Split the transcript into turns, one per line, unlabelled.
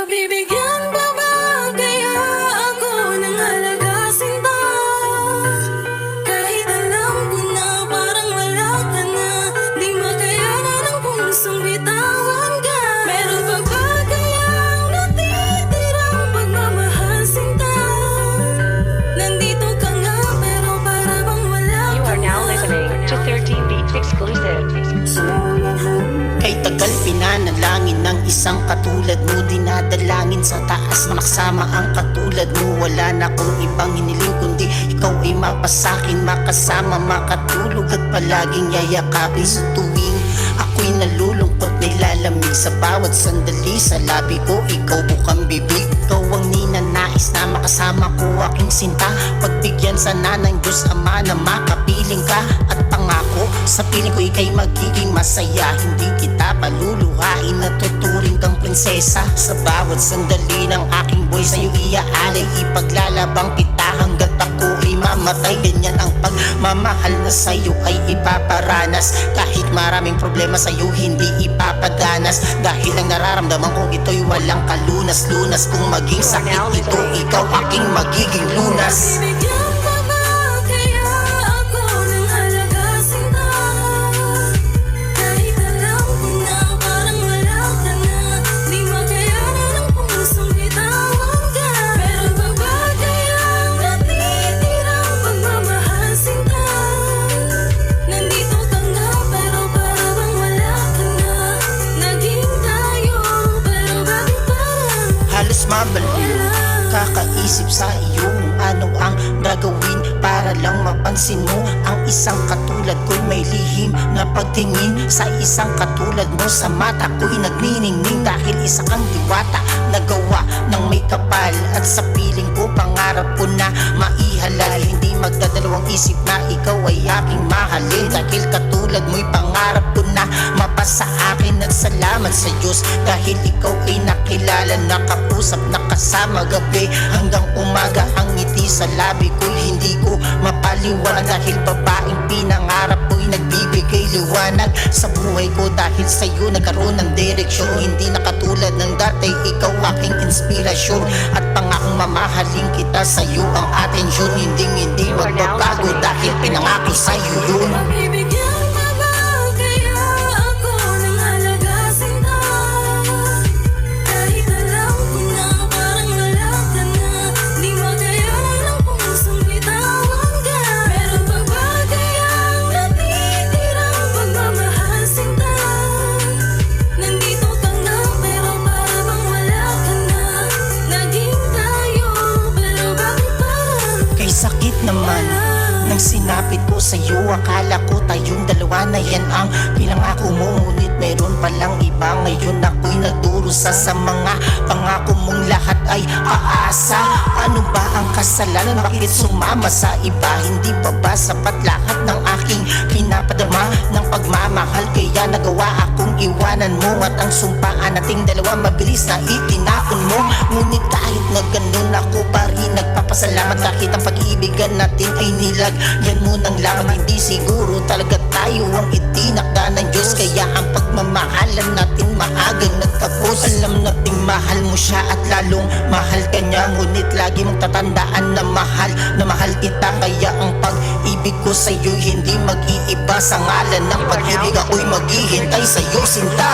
Mabibigyan pa ba kaya ako ng halaga, sinta? Kahit alam ko na parang wala ka na, di makayanan ang pusong bitawan ka. Meron pa ba kayang natitirang pagmamahal, sinta? Nandito ka nga pero para bang wala ka na.
You are now listening to 13 Beats Exclusive.
Kay tagal pinanalangin ng isang katulad mo, dinadalangin sa taas na makasama ang katulad mo. Wala na kong ibang hiniling kundi ikaw ay mapasakin, makasama, makatulog at palaging yayakapin sa tuwing ako'y nalulungkot, nilalamig sa bawat sandali. Sa labi ko, ikaw bukang bibig, ikaw ang ninanais na makasama ko, aking sinta. Pagbigyan sana ng Diyos Ama na makapiling ka, at pangako sa piling ko ika'y magiging masaya. Hindi kita paluluhain, natuturing kang prinsesa. Sa bawat sandali ng aking buhay sa'yo iaalay, ipaglalabang kita hanggat ako ay mamatay. Ganyan ang pagmamahal na sa'yo ay ipaparanas. Kahit maraming problema sa'yo hindi ipapadanas, dahil ang nararamdaman ko ito'y walang kalunas-lunas. Kung maging sakit ito, ikaw aking magiging lunas.
Mabibigyan pa ba kaya ako ng halaga, sinta? Kahit alam ko na parang wala ka na, di makayanan ang pusong bitawan ka. Meron pa ba kayang natitirang pagmamahal, sinta? Nandito ka nga pero para bang wala ka na. Naging tayo pero bakit parang
Halos mabaliw, kakaisip sa iyo kung ano ang gagawin para lang mapansin mo ang isang katulad ko'y may lihim na pagtingin. Sa isang katulad mo sa mata ko'y nagniningning, dahil isa kang diwata na gawa ng may kapal. At sa piling ko pangarap ko na maihalal, hindi magdadalawang isip na ikaw ay aking mahalin. Dahil katulad mo'y pangarap ko na mapasa akin. At salamat sa Diyos dahil ikaw ay nakilala, nakapusap, nakasama gabi hanggang umaga. Ang ngiti sa labi ko'y hindi ko mapaliwanag, dahil babaeng pinangarap ko'y nagbibigay liwanag sa buhay ko. Dahil sa'yo nagkaroon ng direksyon, hindi na katulad ng dati, ikaw aking inspirasyon. At pangakong mamahalin kita, sa'yo ang atensyon, hindi magbabago dahil pinangako sa'yo yun.
Mabibigyan pa ba kaya ako ng halaga, sinta? Kahit alam ko na parang wala ka na, di makayanan ang pusong bitawan ka. Meron pa ba kayang natitirang pagmamahal, sinta? Nandito ka nga pero para bang wala ka na. Naging tayo pero bakit parang
Kay sakit naman nang sinapit ko sa'yo, akala ko tayong dalawa na yan ang pinangako mo, ngunit meron palang iba. Ngayon ako'y nagdurusa sa mga pangako mong lahat ay aasa. Ano ba ang kasalanan? Bakit sumama sa iba? Hindi pa ba sapat lahat ng aking pinapadama ng pagmamahal? Kaya nagawa akong iwanan mo, at ang sumpaan nating dalawa mabilis na itinapon mo. Ngunit kahit na ganun, ako pa rin nagpapasalamat, kahit ang pag-iibigan natin ay nilagyan mo ng laman. Hindi siguro talaga tayo ang itinakda ng Diyos, kaya ang pagmamahalan natin maagang nagtapos. Alam nating mahal mo siya at lalong mahal ka niya, ngunit lagi mong tatandaan na mahal kita. Kaya ang pag-ibig ko sa'yo hindi mag-iiba, sa ngalan ng pag-ibig ako'y maghihintay sa'yo, sinta.